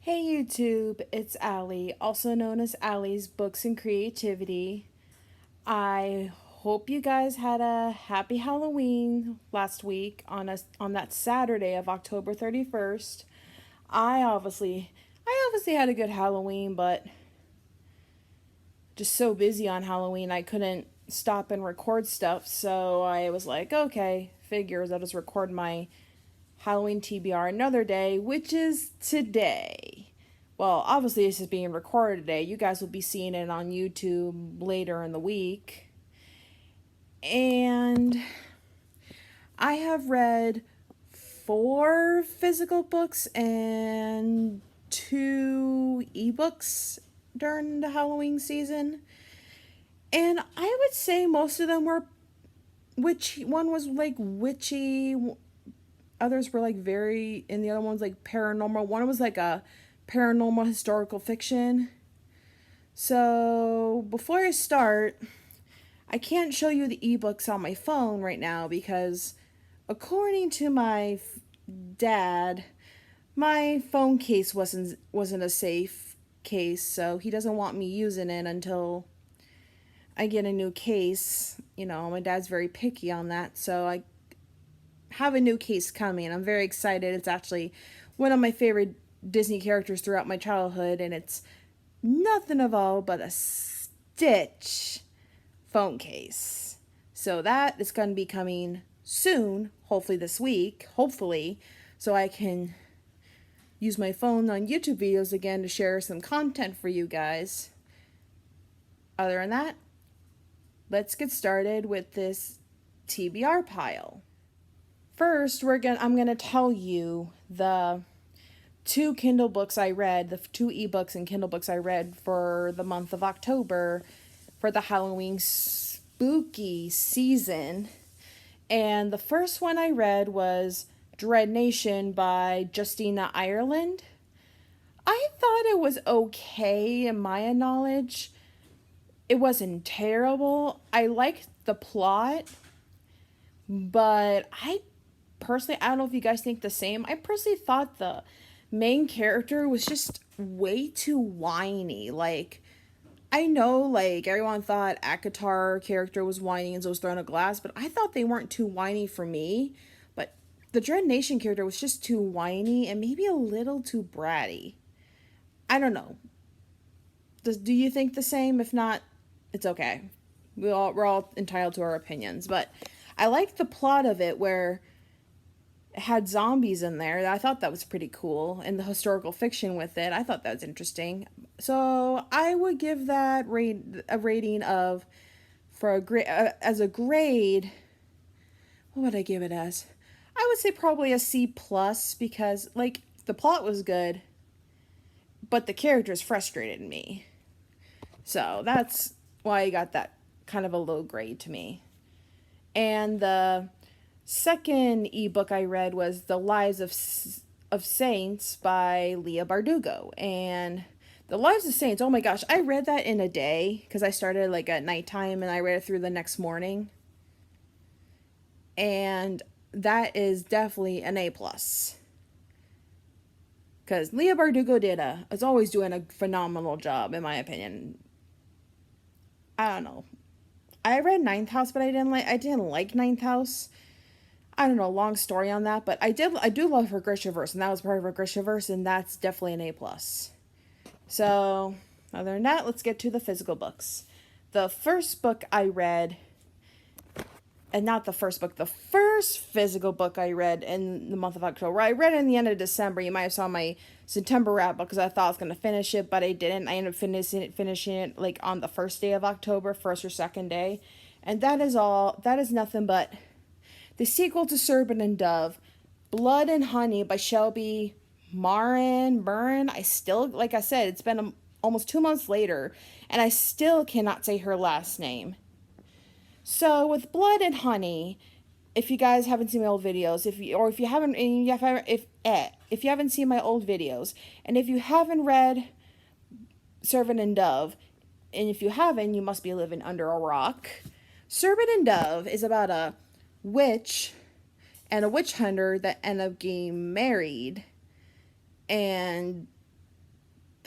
Hey YouTube, it's Allie, also known as Allie's Books and Creativity. I hope you guys had a happy Halloween last week on that Saturday of October 31st. I obviously I obviously had a good Halloween, but just so busy on Halloween I couldn't stop and record stuff, so I was like, okay, figures I'll just record my Halloween TBR another day, which is today. Well, obviously, this is being recorded today. You guys will be seeing it on YouTube later in the week. And I have read 4 physical books and 2 ebooks during the Halloween season. And I would say most of them were witchy. One was like witchy, others were like very, and the other one's like paranormal. One was like a paranormal historical fiction. So before I start, I can't show you the ebooks on my phone right now because according to my dad, my phone case wasn't a safe case, so he doesn't want me using it until I get a new case. You know, my dad's very picky on that, so I have a new case coming. I'm very excited. It's actually one of my favorite Disney characters throughout my childhood, and it's nothing of all but a Stitch phone case. So that is going to be coming soon, hopefully this week, hopefully, so I can use my phone on YouTube videos again to share some content for you guys. Other than that, let's get started with this TBR pile. First, I'm gonna tell you the 2 Kindle books I read, the 2 ebooks and Kindle books I read for the month of October for the Halloween spooky season. And the first one I read was Dread Nation by Justina Ireland. I thought it was okay in my knowledge. It wasn't terrible. I liked the plot, but I don't know if you guys think the same. I personally thought the main character was just way too whiny. Like, I know, like, everyone thought ACOTAR character was whiny and so was thrown a glass, but I thought they weren't too whiny for me. But the Dread Nation character was just too whiny and maybe a little too bratty. I don't know. Do you think the same? If not, it's okay. We're all entitled to our opinions. But I like the plot of it where it had zombies in there. I thought that was pretty cool. And the historical fiction with it, I thought that was interesting. So I would give that a rating of, for a grade, as a grade, what would I give it as? I would say probably a C plus because, like, the plot was good, but the characters frustrated me. So that's why I got that kind of a low grade to me. And the second ebook I read was The Lives of Saints by Leah Bardugo. And The Lives of Saints, oh my gosh, I read that in a day because I started like at nighttime and I read it through the next morning. And that is definitely an A plus. Because Leah Bardugo is always doing a phenomenal job, in my opinion. I don't know. I read Ninth House, but I didn't like Ninth House. I don't know, long story on that, but I do love her Grishaverse, and that was part of her Grishaverse, and that's definitely an A plus. So, other than that, let's get to the physical books. The first book I read, and not the first book, the first physical book I read in the month of October. I read it in the end of December. You might have saw my September wrap up because I thought I was going to finish it, but I didn't. I ended up finishing it like on the first day of October, first or second day. And that is all. That is nothing but the sequel to Serpent and Dove, Blood and Honey by Shelby Murren. I still, like I said, it's been almost 2 months later, and I still cannot say her last name. So with Blood and Honey, if you guys haven't seen my old videos, if you haven't seen my old videos, and if you haven't read Serpent and Dove, and if you haven't, you must be living under a rock. Serpent and Dove is about a witch and a witch hunter that end up getting married, and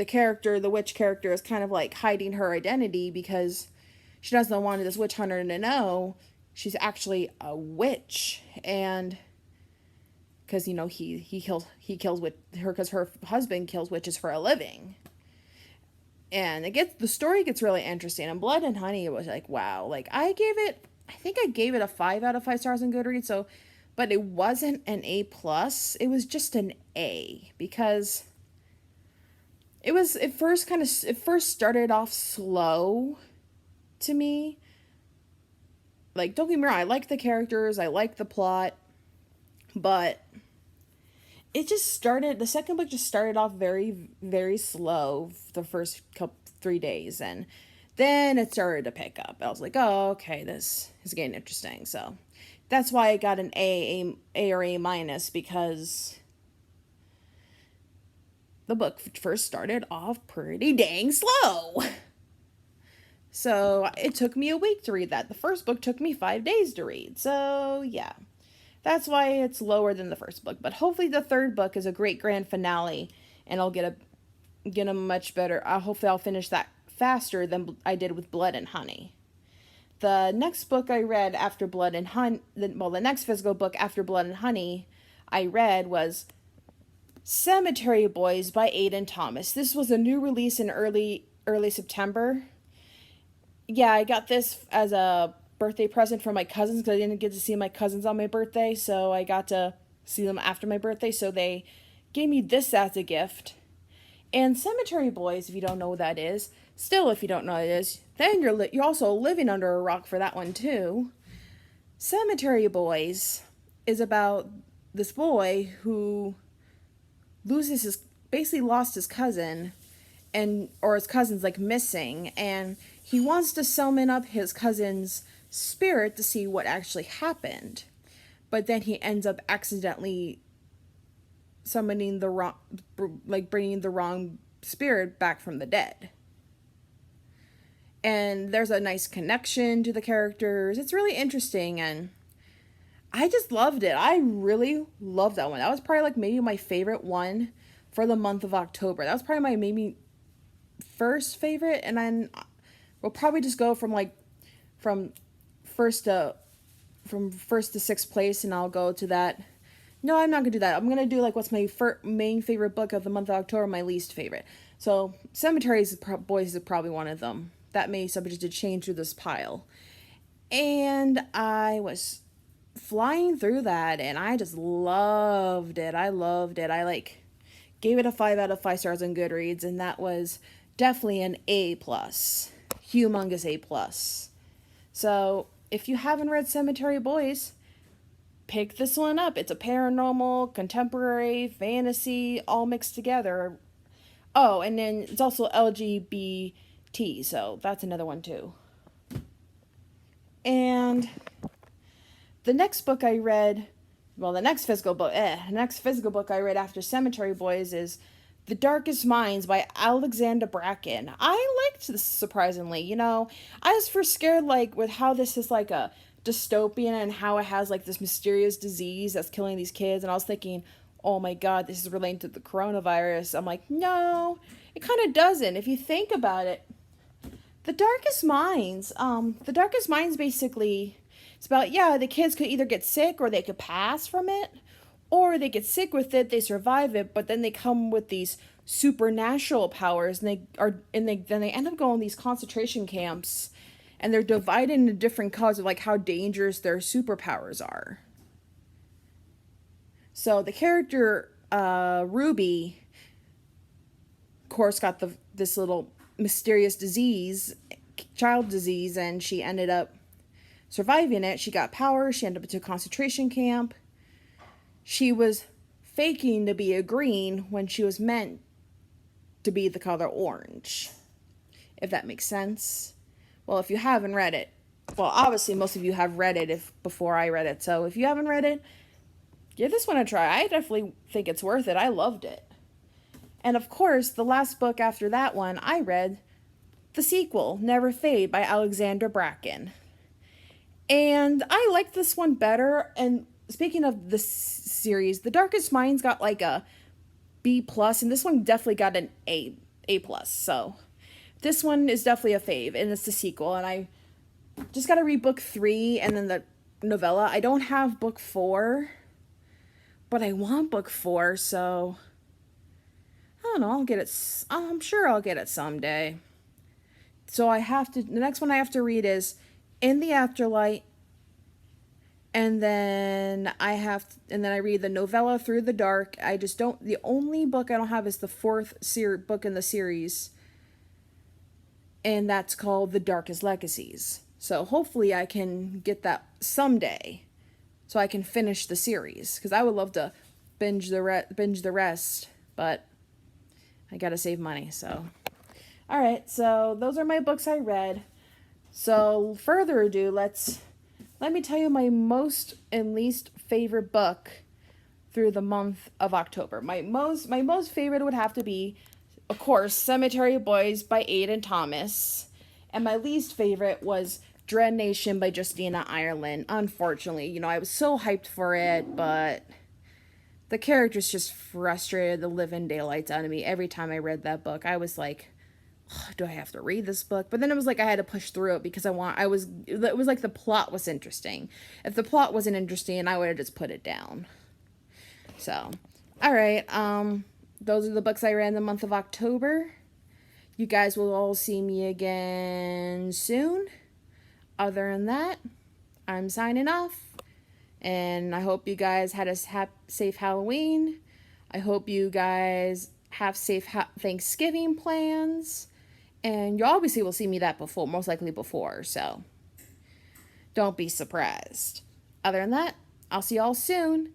the witch character, is kind of like hiding her identity because she doesn't want this witch hunter to know she's actually a witch. And because he kills with her because her husband kills witches for a living. And the story gets really interesting. And Blood and Honey was like, wow. Like, I think I gave it a 5 out of 5 stars on Goodreads. So, but it wasn't an A plus. It was just an A because it first started off slow to me. Like, don't get me wrong, I like the characters, I like the plot, but the second book just started off very, very slow the first 3 days, and then it started to pick up. I was like, oh, okay, this is getting interesting. So that's why I got an A or A minus, because the book first started off pretty dang slow. So it took me a week to read that. The first book took me 5 days to read. So yeah, that's why it's lower than the first book. But hopefully the third book is a great grand finale, and I'll get a much better. Hopefully I'll finish that faster than I did with Blood and Honey. The next book I read after Blood and Honey, the next physical book after Blood and Honey I read was Cemetery Boys by Aiden Thomas. This was a new release in early September. Yeah, I got this as a birthday present for my cousins because I didn't get to see my cousins on my birthday, so I got to see them after my birthday, so they gave me this as a gift. And Cemetery Boys, if you don't know what that is, still, if you don't know what it is, then you're also living under a rock for that one too. Cemetery Boys is about this boy who basically lost his cousin, or his cousin's like missing, and he wants to summon up his cousin's spirit to see what actually happened. But then he ends up accidentally bringing the wrong spirit back from the dead. And there's a nice connection to the characters. It's really interesting, and I just loved it. I really loved that one. That was probably like maybe my favorite one for the month of October. That was probably my maybe first favorite, and then we'll probably just go from first to sixth place, and I'll go to that. No, I'm not gonna do that. I'm gonna do like what's my main favorite book of the month of October, my least favorite. So Cemetery Boys is probably one of them. That may subject to change through this pile. And I was flying through that, and I just loved it. I loved it. I gave it a 5 out of 5 stars on Goodreads, and that was definitely an A plus, humongous A plus. So if you haven't read Cemetery Boys, pick this one up. It's a paranormal, contemporary, fantasy, all mixed together. Oh, and then it's also LGBT, so that's another one too. And the next book I read, the next physical book I read after Cemetery Boys is The Darkest Minds by Alexandra Bracken. I liked this, surprisingly. I was first scared, with how this is like a dystopian and how it has this mysterious disease that's killing these kids, and I was thinking, oh my god, this is related to the coronavirus. I'm like, no, it kind of doesn't. If you think about it, The Darkest Minds basically, it's about, the kids could either get sick or they could pass from it, or they get sick with it, they survive it, but then they come with these supernatural powers, and then they end up going to these concentration camps, and they're divided into different colors of how dangerous their superpowers are. So the character Ruby, of course, got this little mysterious child disease, and she ended up surviving it. She got powers. She ended up into a concentration camp. She was faking to be a green when she was meant to be the color orange, if that makes sense. Well, if you haven't read it, obviously most of you have read it before I read it. So if you haven't read it, give this one a try. I definitely think it's worth it. I loved it. And of course, the last book after that one, I read the sequel, Never Fade by Alexandra Bracken. And I liked this one better. And speaking of the series, The Darkest Minds got a B plus, and this one definitely got an A A+. So this one is definitely a fave, and it's the sequel. And I just got to read book 3 and then the novella. I don't have book 4, but I want book 4, so I don't know. I'll get it. I'm sure I'll get it someday. So I have to. The next one I have to read is In the Afterlight, and then I read the novella Through the Dark. I just don't. The only book I don't have is the fourth book in the series, and that's called The Darkest Legacies. So hopefully I can get that someday, so I can finish the series, because I would love to binge the rest, but I gotta save money. So, all right. So those are my books I read. So further ado, let me tell you my most and least favorite book through the month of October. My most favorite would have to be, of course, Cemetery Boys by Aidan Thomas. And my least favorite was Dread Nation by Justina Ireland. Unfortunately, I was so hyped for it, but the characters just frustrated the living daylights out of me every time I read that book. I was like, oh, do I have to read this book? But then it was like I had to push through it because it was like the plot was interesting. If the plot wasn't interesting, I would have just put it down. So, all right. Those are the books I read in the month of October. You guys will all see me again soon. Other than that, I'm signing off. And I hope you guys had a safe Halloween. I hope you guys have safe Thanksgiving plans. And you obviously will see me most likely before. So don't be surprised. Other than that, I'll see y'all soon.